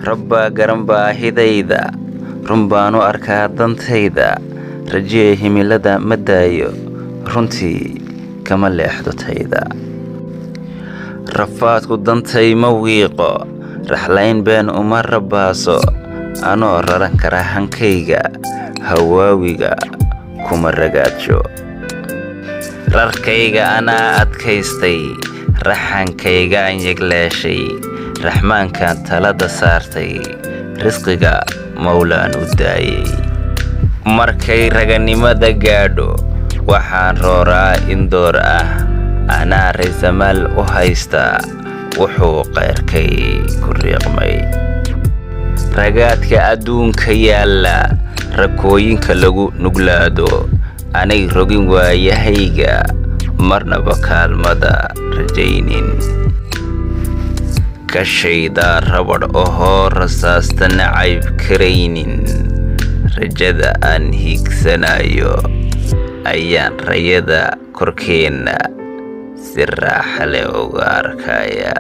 rabbaa garan baahidayda run baan u arkaa dantayda rajee himilada ma daayo runtii kama leexdo tayda rafaadku dantay ma wiiqo raxlayn been uma rabaaso anoo raran kara hankayga hawaawiga kuma ragaajo rarkayga anaa adkaystay raxankaygaan yegleeshay raxmaankaan talada saartay risqiga mawlaan u daayay markay raganimada gaadho waxaan rooraa in door ah anaa raysamaal u haystaa wuxuu qayrkay ku riiqmay ragaadka adduunka yaalla rakooyinka lagu nuglaado anay rogin waayahayga marnaba kaalmada rajaynin ka shaydaa rabadh ohoo rasaasta nacayb karaynin rajada aan hiigsanayo ayaan rayada korkeenna si raaxa leh uga arkaya